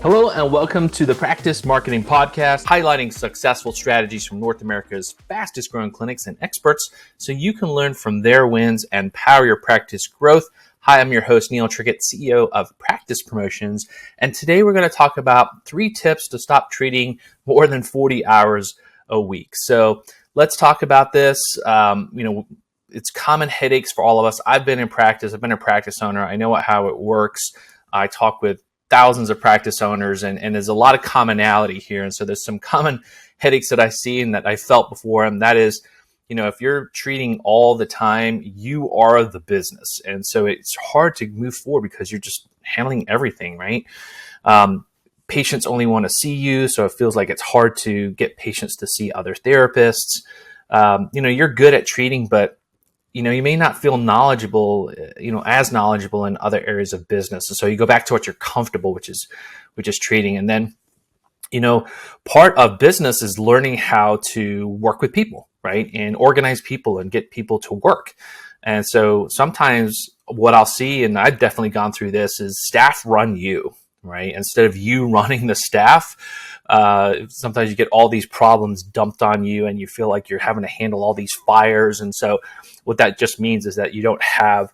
Hello and welcome to the Practice Marketing Podcast, highlighting successful strategies from North America's fastest growing clinics and experts so you can learn from their wins and power your practice growth. Hi, I'm your host, Neil Trickett, CEO of Practice Promotions. And today we're going to talk about 3 tips to stop treating more than 40 hours a week. So let's talk about this. It's common headaches for all of us. I've been in practice. I've been a practice owner. I know how it works. I talk with thousands of practice owners, and there's a lot of commonality here. And so there's some common headaches that I see and that I felt before. And that is, if you're treating all the time, you are the business. And so it's hard to move forward because you're just handling everything, right? Patients only want to see you. So it feels like it's hard to get patients to see other therapists. You're good at treating, but you may not feel knowledgeable, as knowledgeable in other areas of business. And so you go back to what you're comfortable, which is treating. And then, part of business is learning how to work with people, right? And organize people and get people to work. And so sometimes what I'll see, and I've definitely gone through this, is staff run you, right? Instead of you running the staff, sometimes you get all these problems dumped on you and you feel like you're having to handle all these fires. And so what that just means is that you don't have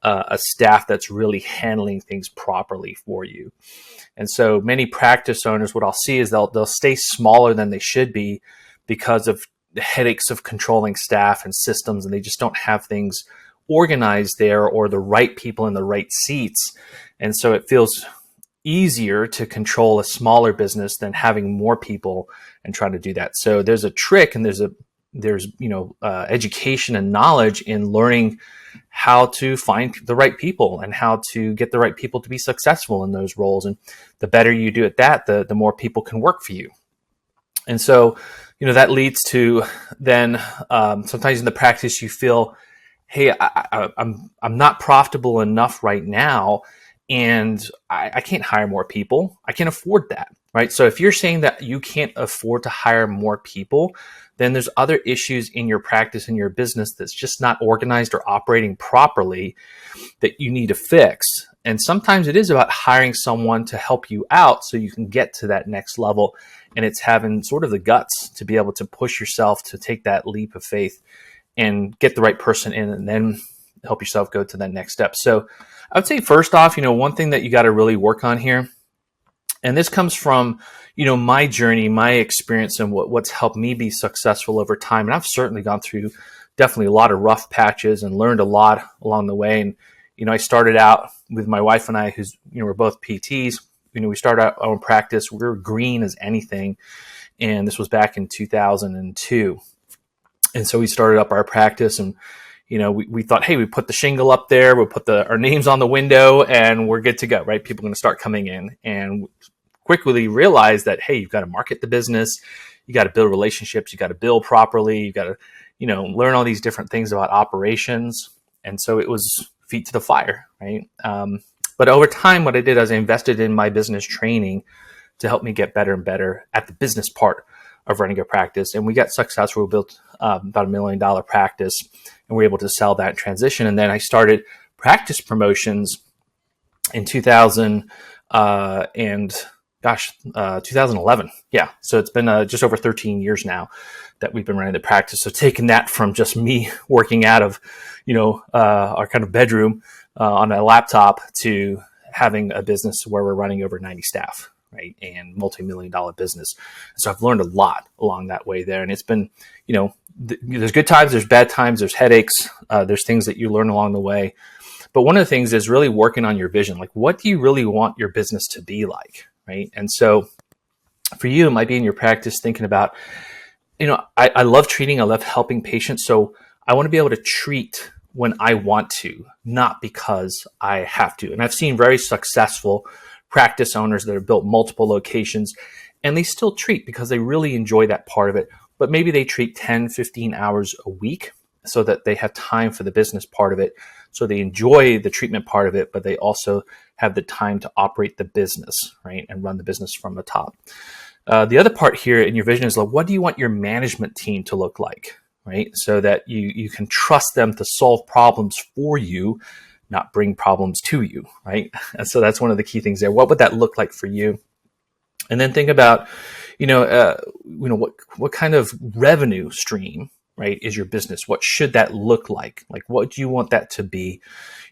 a staff that's really handling things properly for you. And so many practice owners, what I'll see is they'll stay smaller than they should be because of the headaches of controlling staff and systems, and they just don't have things organized there or the right people in the right seats. And so it feels easier to control a smaller business than having more people and trying to do that. So there's a trick, and there's education and knowledge in learning how to find the right people and how to get the right people to be successful in those roles. And the better you do at that, the more people can work for you. And so, that leads to then sometimes in the practice you feel, hey, I'm not profitable enough right now, and I can't hire more people. I can't afford that, right? So if you're saying that you can't afford to hire more people, then there's other issues in your practice and your business that's just not organized or operating properly that you need to fix. And sometimes it is about hiring someone to help you out so you can get to that next level. And it's having sort of the guts to be able to push yourself to take that leap of faith and get the right person in and then help yourself go to that next step. So I would say first off, one thing that you got to really work on here, and this comes from, my journey, my experience, and what's helped me be successful over time. And I've certainly gone through definitely a lot of rough patches and learned a lot along the way. And, I started out with my wife and I, who's, we're both PTs. We started our own practice. We were green as anything. And this was back in 2002. And so we started up our practice, and we thought, hey, we put the shingle up there, we'll put our names on the window, and we're good to go, right? People are going to start coming in, and quickly realized that, hey, you've got to market the business, you got to build relationships, you got to bill properly, you got to, learn all these different things about operations. And so it was feet to the fire, right? But over time, what I did is I invested in my business training to help me get better and better at the business part of running a practice. And we got successful. We built about $1 million practice, and we were able to sell that transition. And then I started Practice Promotions in 2011. Yeah. So it's been just over 13 years now that we've been running the practice. So taking that from just me working out of, our kind of bedroom on a laptop to having a business where we're running over 90 staff, right? And multi-million-dollar business. So I've learned a lot along that way there. And it's been, there's good times, there's bad times, there's headaches, there's things that you learn along the way. But one of the things is really working on your vision. Like, what do you really want your business to be like, right? And so for you, it might be in your practice thinking about, I love treating, I love helping patients. So I want to be able to treat when I want to, not because I have to. And I've seen very successful practice owners that have built multiple locations, and they still treat because they really enjoy that part of it. But maybe they treat 10, 15 hours a week so that they have time for the business part of it. So they enjoy the treatment part of it, but they also have the time to operate the business, right? And run the business from the top. The other part here in your vision is like, what do you want your management team to look like, right? So that you can trust them to solve problems for you, not bring problems to you, right? And so that's one of the key things there. What would that look like for you? And then think about, what kind of revenue stream, right, is your business? What should that look like? Like, what do you want that to be?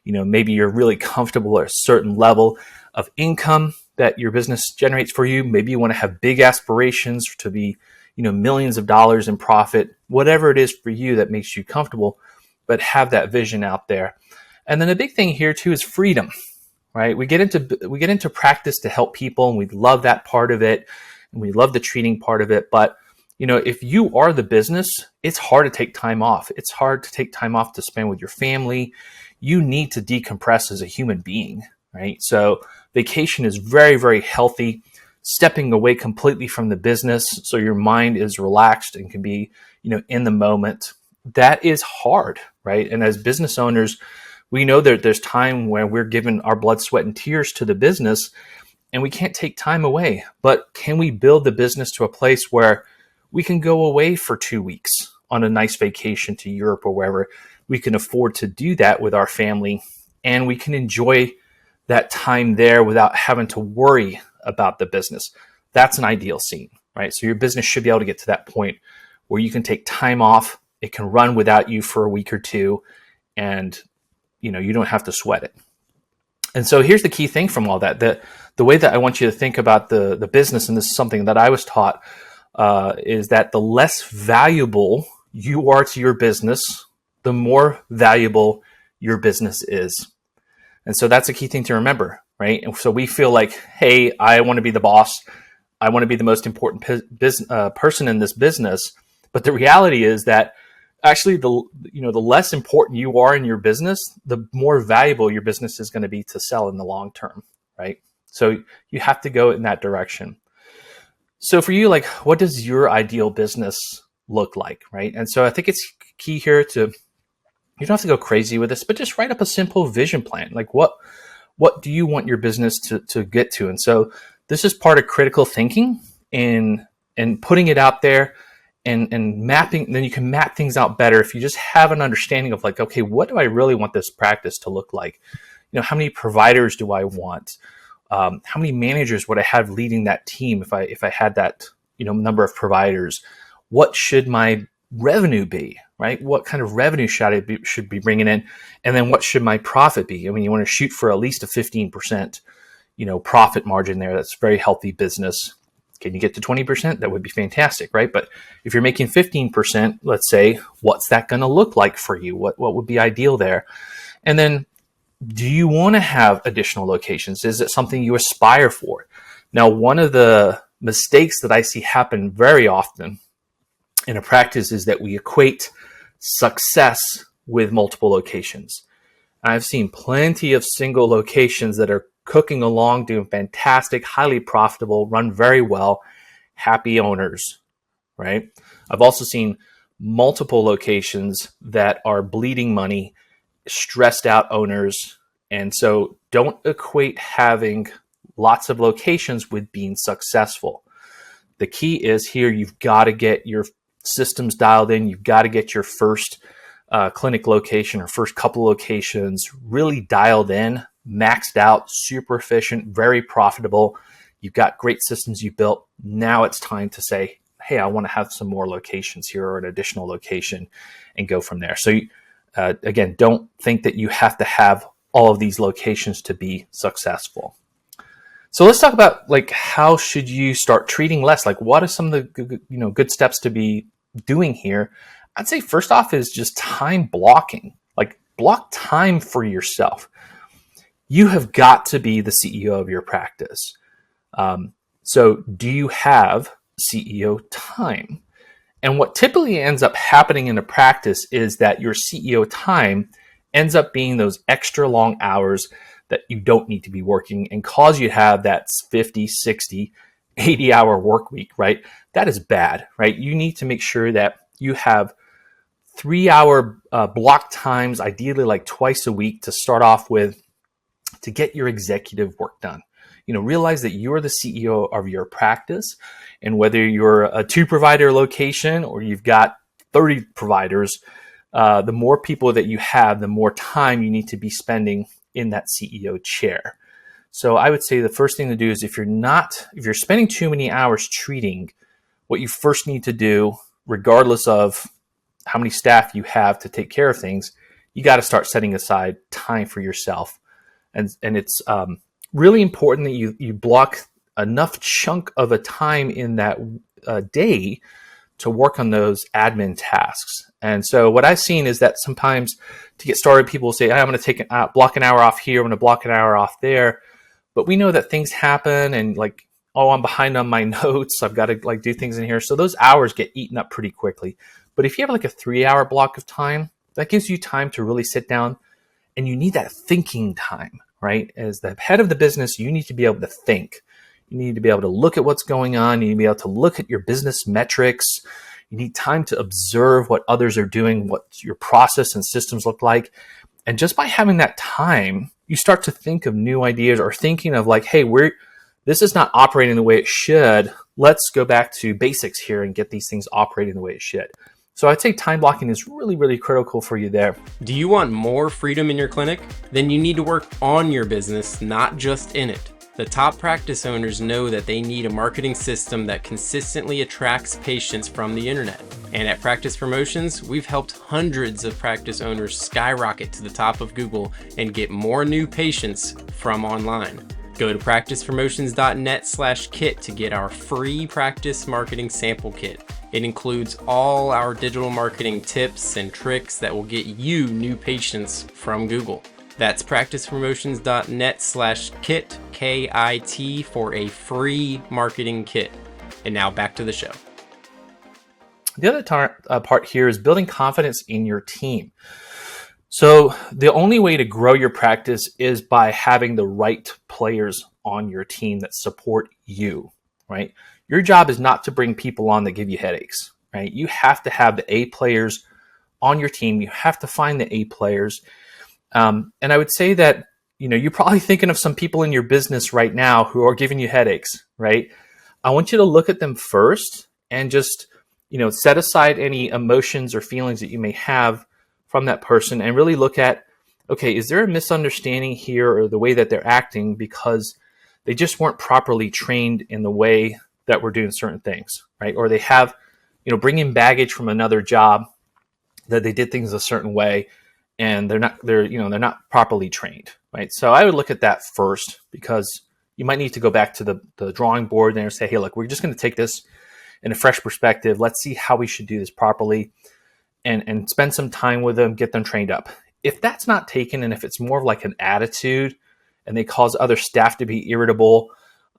Maybe you're really comfortable at a certain level of income that your business generates for you. Maybe you want to have big aspirations to be, millions of dollars in profit, whatever it is for you that makes you comfortable, but have that vision out there. And then a big thing here too is freedom, right? We get into practice to help people, and we love that part of it, and we love the treating part of it. But if you are the business, it's hard to take time off. It's hard to take time off to spend with your family. You need to decompress as a human being, right? So vacation is very, very healthy. Stepping away completely from the business so your mind is relaxed and can be, in the moment. That is hard, right? And as business owners, we know that there's time where we're giving our blood, sweat, and tears to the business, and we can't take time away. But can we build the business to a place where we can go away for 2 weeks on a nice vacation to Europe or wherever? We can afford to do that with our family, and we can enjoy that time there without having to worry about the business. That's an ideal scene, right? So your business should be able to get to that point where you can take time off. It can run without you for a week or two, and you don't have to sweat it. And so here's the key thing from all that. The way that I want you to think about the business, and this is something that I was taught, is that the less valuable you are to your business, the more valuable your business is. And so that's a key thing to remember, right? And so we feel like, hey, I want to be the boss. I want to be the most important person in this business. But the reality is that actually the less important you are in your business, the more valuable your business is going to be to sell in the long term, right? So you have to go in that direction. So for you, like, what does your ideal business look like, right? And so I think it's key here to, you don't have to go crazy with this, but just write up a simple vision plan. Like what do you want your business to get to? And so this is part of critical thinking and putting it out there and mapping. Then you can map things out better if you just have an understanding of like, okay, what do I really want this practice to look like? How many providers do I want? How many managers would I have leading that team if I had that number of providers? What should my revenue be, right? What kind of revenue should be bringing in? And then what should my profit be? I mean, you want to shoot for at least a 15%, profit margin there. That's very healthy business. Can you get to 20%? That would be fantastic, right? But if you're making 15%, let's say, what's that going to look like for you? What would be ideal there? And then, do you want to have additional locations? Is it something you aspire for? Now, one of the mistakes that I see happen very often in a practice is that we equate success with multiple locations. I've seen plenty of single locations that are cooking along, doing fantastic, highly profitable, run very well, happy owners, right? I've also seen multiple locations that are bleeding money, stressed out owners. And so don't equate having lots of locations with being successful. The key is here, you've got to get your systems dialed in. You've got to get your first clinic location or first couple locations really dialed in, maxed out, super efficient, very profitable. You've got great systems you built. Now it's time to say, hey, I want to have some more locations here or an additional location and go from there. So again, don't think that you have to have all of these locations to be successful. So let's talk about like how should you start treating less? Like what are some of the good steps to be doing here? I'd say first off is just time blocking. Like block time for yourself. You have got to be the CEO of your practice. So do you have CEO time? And what typically ends up happening in a practice is that your CEO time ends up being those extra long hours that you don't need to be working and cause you to have that 50, 60, 80 hour work week, right? That is bad, right? You need to make sure that you have 3 hour block times, ideally like twice a week to start off with, to get your executive work done. Realize that you're the CEO of your practice, and whether you're a 2-provider location or you've got 30 providers, the more people that you have, the more time you need to be spending in that CEO chair. So I would say the first thing to do is if you're spending too many hours treating, what you first need to do, regardless of how many staff you have to take care of things, you got to start setting aside time for yourself. And it's really important that you block enough chunk of a time in that day to work on those admin tasks. And so what I've seen is that sometimes to get started, people will say, I'm going to block an hour off here, I'm going to block an hour off there. But we know that things happen and like, oh, I'm behind on my notes, I've got to like do things in here. So those hours get eaten up pretty quickly. But if you have like a 3-hour block of time, that gives you time to really sit down, and you need that thinking time, right? As the head of the business, you need to be able to think. You need to be able to look at what's going on. You need to be able to look at your business metrics. You need time to observe what others are doing, what your process and systems look like. And just by having that time, you start to think of new ideas or thinking of like, hey, this is not operating the way it should. Let's go back to basics here and get these things operating the way it should. So I'd say time blocking is really, really critical for you there. Do you want more freedom in your clinic? Then you need to work on your business, not just in it. The top practice owners know that they need a marketing system that consistently attracts patients from the internet. And at Practice Promotions, we've helped hundreds of practice owners skyrocket to the top of Google and get more new patients from online. Go to practicepromotions.net/kit to get our free practice marketing sample kit. It includes all our digital marketing tips and tricks that will get you new patients from Google. That's practicepromotions.net/kit, KIT, for a free marketing kit. And now back to the show. The other part here is building confidence in your team. So the only way to grow your practice is by having the right players on your team that support you, right? Your job is not to bring people on that give you headaches, right? You have to have the A players on your team. You have to find the A players. And I would say that, you're probably thinking of some people in your business right now who are giving you headaches, right? I want you to look at them first and just, set aside any emotions or feelings that you may have from that person and really look at, okay, is there a misunderstanding here or the way that they're acting because they just weren't properly trained in the way that we're doing certain things, right? Or they have, bring in baggage from another job that they did things a certain way and they're not properly trained, right? So I would look at that first because you might need to go back to the drawing board there and say, hey, look, we're just going to take this in a fresh perspective. Let's see how we should do this properly and spend some time with them, get them trained up. If that's not taken and if it's more of like an attitude and they cause other staff to be irritable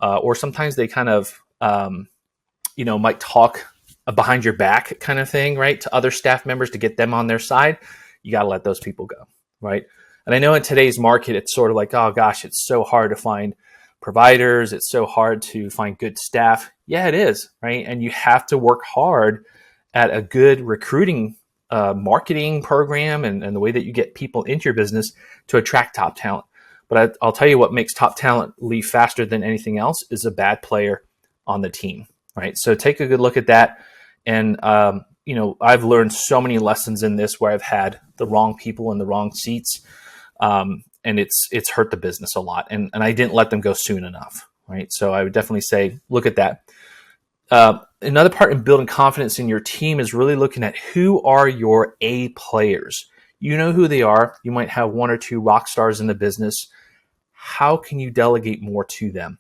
or sometimes they kind of, might talk behind your back kind of thing, right, to other staff members to get them on their side, you got to let those people go, right? And I know in today's market, it's sort of like, oh gosh, it's so hard to find providers. It's so hard to find good staff. Yeah, it is, right? And you have to work hard at a good recruiting marketing program and the way that you get people into your business to attract top talent. But I'll tell you what makes top talent leave faster than anything else is a bad player on the team, right? So take a good look at that. And, I've learned so many lessons in this where I've had the wrong people in the wrong seats. And it's hurt the business a lot. And I didn't let them go soon enough, right? So I would definitely say, look at that. Another part in building confidence in your team is really looking at who are your A players. You know who they are. You might have one or two rock stars in the business. How can you delegate more to them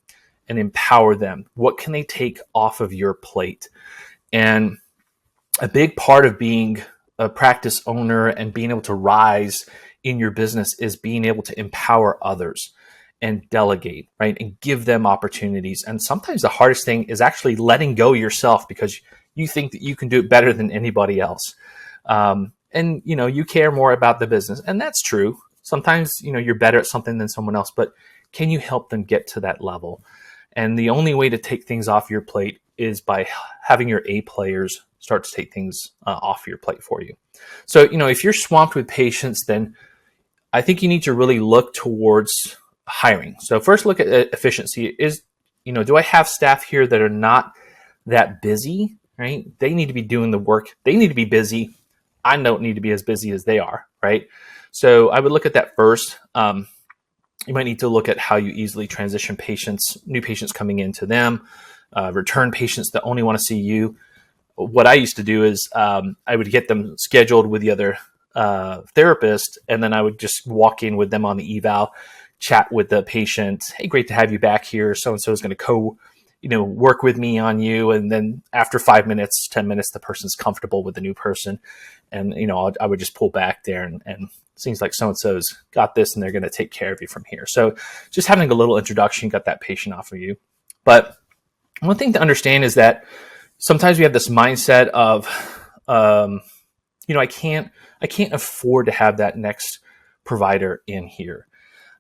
and empower them? What can they take off of your plate? And a big part of being a practice owner and being able to rise in your business is being able to empower others and delegate, right? And give them opportunities. And sometimes the hardest thing is actually letting go yourself because you think that you can do it better than anybody else. And, you care more about the business. And that's true. Sometimes, you're better at something than someone else, but can you help them get to that level? And the only way to take things off your plate is by having your A players start to take things off your plate for you. So, if you're swamped with patients, then I think you need to really look towards hiring. So first look at efficiency. Do I have staff here that are not that busy, right? They need to be doing the work. They need to be busy. I don't need to be as busy as they are, right? So I would look at that first. You might need to look at how you easily transition patients, new patients coming into them, return patients that only want to see you. What I used to do is I would get them scheduled with the other therapist, and then I would just walk in with them on the eval, chat with the patient. Hey, great to have you back here. So-and-so is going to work with me on you. And then after 5 minutes, 10 minutes, the person's comfortable with the new person. And, I would just pull back there and it seems like so-and-so's got this and they're going to take care of you from here. So just having a little introduction got that patient off of you. But one thing to understand is that sometimes we have this mindset of, I can't afford to have that next provider in here.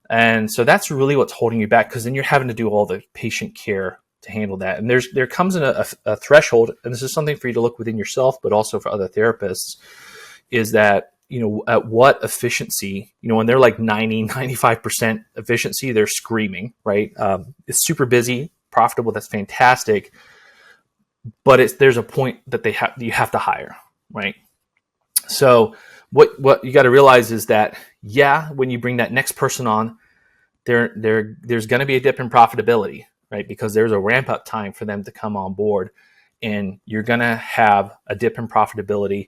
And so that's really what's holding you back, because then you're having to do all the patient care to handle that. And there comes in a threshold, and this is something for you to look within yourself, but also for other therapists, is that, at what efficiency, when they're like 95% efficiency, they're screaming, right? It's super busy, profitable, that's fantastic. But there's a point that you have to hire, right? So what you got to realize is that, when you bring that next person on, there's going to be a dip in profitability, right? Because there's a ramp up time for them to come on board, and you're going to have a dip in profitability,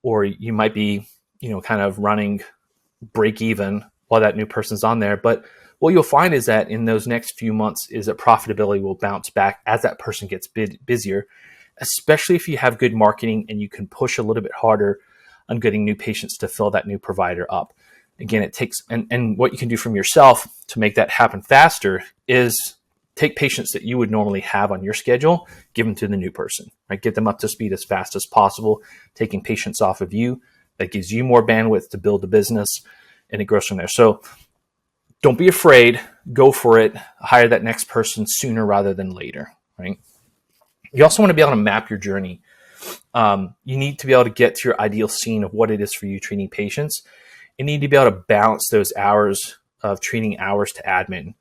or you might be, kind of running break even while that new person's on there. But what you'll find is that in those next few months is that profitability will bounce back as that person gets busier, especially if you have good marketing and you can push a little bit harder on getting new patients to fill that new provider up. Again, it takes, and what you can do from yourself to make that happen faster is take patients that you would normally have on your schedule, give them to the new person, right? Get them up to speed as fast as possible, taking patients off of you. That gives you more bandwidth to build the business, and it grows from there. So don't be afraid, go for it, hire that next person sooner rather than later, right? You also want to be able to map your journey. You need to be able to get to your ideal scene of what it is for you treating patients. You need to be able to balance those hours of treating hours to admin,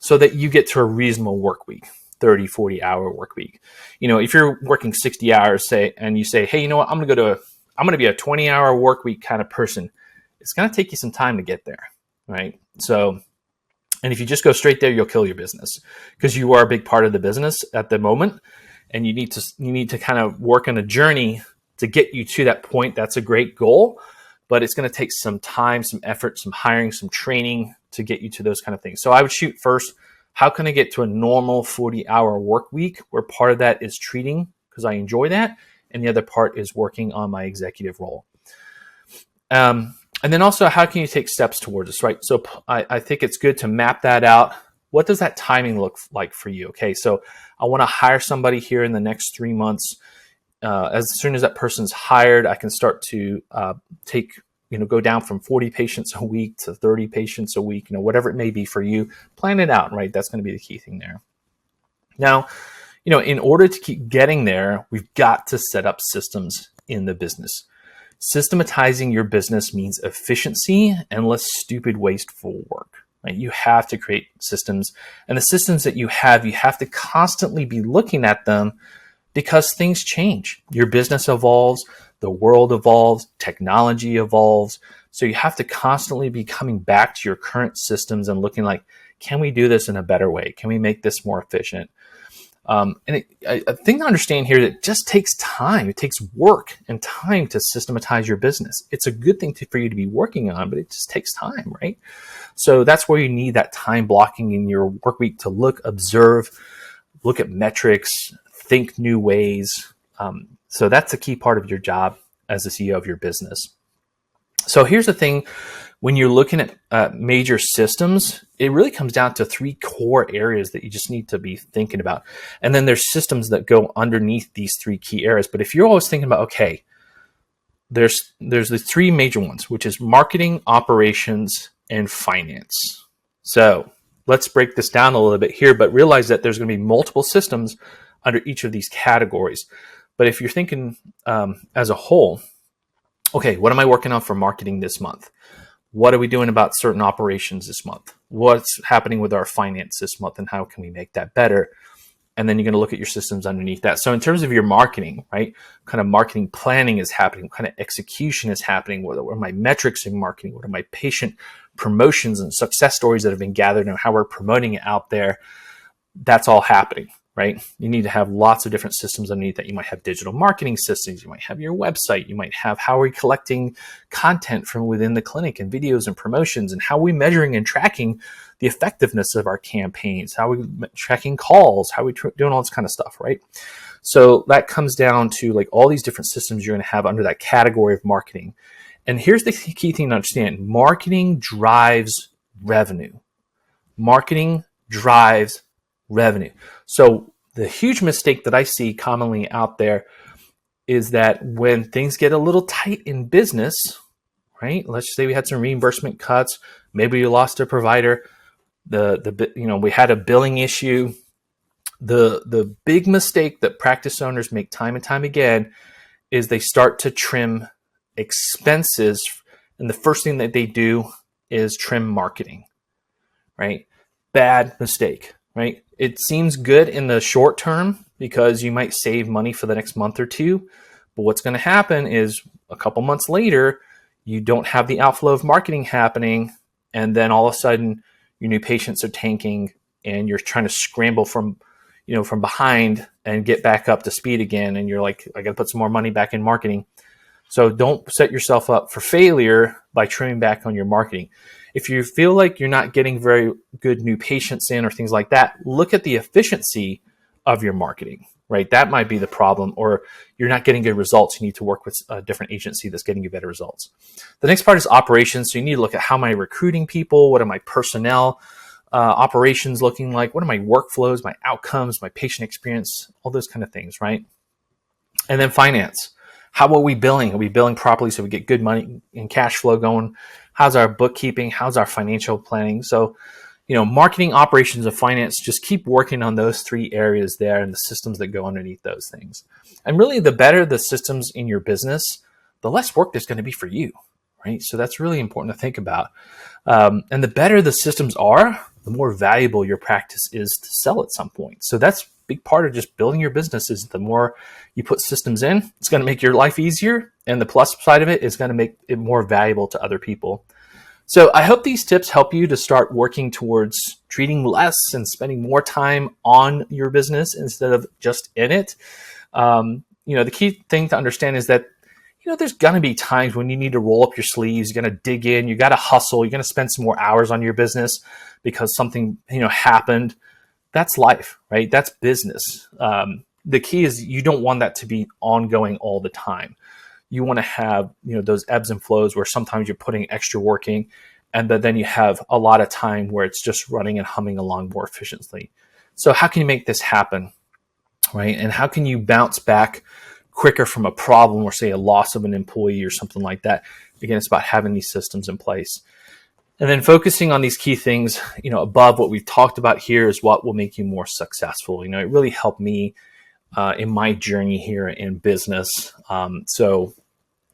so that you get to a reasonable work week, 30, 40-hour work week. If you're working 60 hours, and you say, hey, you know what, I'm going to be a 20-hour work week kind of person. It's going to take you some time to get there, right? So, and if you just go straight there, you'll kill your business, because you are a big part of the business at the moment. And you need to kind of work on a journey to get you to that point. That's a great goal, but it's going to take some time, some effort, some hiring, some training to get you to those kind of things. So I would shoot first, how can I get to a normal 40-hour work week, where part of that is treating because I enjoy that, and the other part is working on my executive role. And then also, how can you take steps towards this, right? So I think it's good to map that out. What does that timing look like for you? Okay, so I want to hire somebody here in the next 3 months. As soon as that person's hired, I can start to go down from 40 patients a week to 30 patients a week, whatever it may be for you. Plan it out, right? That's going to be the key thing there. Now, in order to keep getting there, we've got to set up systems in the business. Systematizing your business means efficiency and less stupid, wasteful work. Right? You have to create systems, and the systems that you have to constantly be looking at them, because things change. Your business evolves, the world evolves, technology evolves. So you have to constantly be coming back to your current systems and looking like, can we do this in a better way? Can we make this more efficient? A thing to understand here, that it just takes time. It takes work and time to systematize your business. It's a good thing for you to be working on, but it just takes time, right? So that's where you need that time blocking in your work week to look, observe, look at metrics, think new ways. So that's a key part of your job as the CEO of your business. So here's the thing. When you're looking at major systems, it really comes down to 3 core areas that you just need to be thinking about. And then there's systems that go underneath these 3 key areas. But if you're always thinking about, okay, there's the 3 major ones, which is marketing, operations, and finance. So let's break this down a little bit here, but realize that there's going to be multiple systems under each of these categories. But if you're thinking as a whole, okay, what am I working on for marketing this month? What are we doing about certain operations this month? What's happening with our finance this month, and how can we make that better? And then you're going to look at your systems underneath that. So in terms of your marketing, right, what kind of marketing planning is happening? What kind of execution is happening? What are my metrics in marketing? What are my patient promotions and success stories that have been gathered and how we're promoting it out there, that's all happening, right? You need to have lots of different systems underneath that. You might have digital marketing systems. You might have your website. You might have how are we collecting content from within the clinic and videos and promotions, and how are we measuring and tracking the effectiveness of our campaigns? How are we tracking calls? How are we doing all this kind of stuff, right? So that comes down to like all these different systems you're going to have under that category of marketing. And here's the key thing to understand. Marketing drives revenue. Marketing drives revenue. So the huge mistake that I see commonly out there is that when things get a little tight in business, right? Let's just say we had some reimbursement cuts, maybe you lost a provider, we had a billing issue. The big mistake that practice owners make time and time again is they start to trim expenses, and the first thing that they do is trim marketing, right? Bad mistake, right? It seems good in the short term because you might save money for the next month or two, but what's going to happen is a couple months later, you don't have the outflow of marketing happening, and then all of a sudden your new patients are tanking and you're trying to scramble from behind and get back up to speed again, and you're like, I got to put some more money back in marketing. So don't set yourself up for failure by trimming back on your marketing. If you feel like you're not getting very good new patients in or things like that, look at the efficiency of your marketing, right? That might be the problem, or you're not getting good results. You need to work with a different agency that's getting you better results. The next part is operations. So you need to look at how am I recruiting people? What are my personnel operations looking like? What are my workflows, my outcomes, my patient experience, all those kind of things, right? And then finance. How are we billing? Are we billing properly so we get good money and cash flow going? How's our bookkeeping? How's our financial planning? So, marketing, operations, and finance, just keep working on those three areas there and the systems that go underneath those things. And really, the better the systems in your business, the less work there's going to be for you, right? So that's really important to think about. And the better the systems are, the more valuable your practice is to sell at some point. So that's a big part of just building your business. Is the more you put systems in, it's going to make your life easier. And the plus side of it is going to make it more valuable to other people. So I hope these tips help you to start working towards treating less and spending more time on your business instead of just in it. The key thing to understand is that there's going to be times when you need to roll up your sleeves. You're going to dig in. You got to hustle. You're going to spend some more hours on your business because something, happened. That's life, right? That's business. The key is you don't want that to be ongoing all the time. You want to have, those ebbs and flows where sometimes you're putting extra work in, but then you have a lot of time where it's just running and humming along more efficiently. So how can you make this happen, right? And how can you bounce back quicker from a problem or say a loss of an employee or something like that? Again, it's about having these systems in place. And then focusing on these key things, above what we've talked about here is what will make you more successful. It really helped me in my journey here in business. So,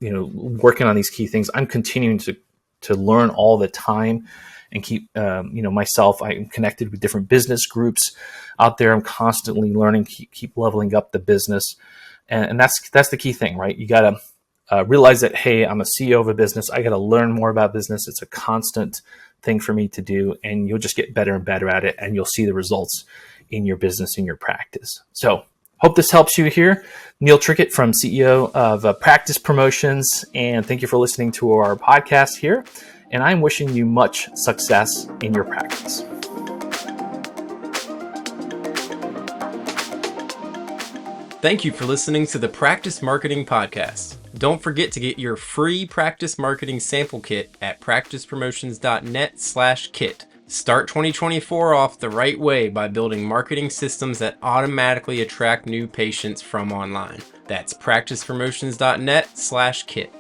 working on these key things, I'm continuing to learn all the time and keep, myself, I'm connected with different business groups out there. I'm constantly learning, keep leveling up the business. And that's the key thing, right? You got to realize that, hey, I'm a CEO of a business. I got to learn more about business. It's a constant thing for me to do, and you'll just get better and better at it, and you'll see the results in your business, in your practice. So hope this helps you here. Neil Trickett from CEO of Practice Promotions, and thank you for listening to our podcast here. And I'm wishing you much success in your practice. Thank you for listening to the Practice Marketing Podcast. Don't forget to get your free practice marketing sample kit at practicepromotions.net/kit. Start 2024 off the right way by building marketing systems that automatically attract new patients from online. That's practicepromotions.net/kit.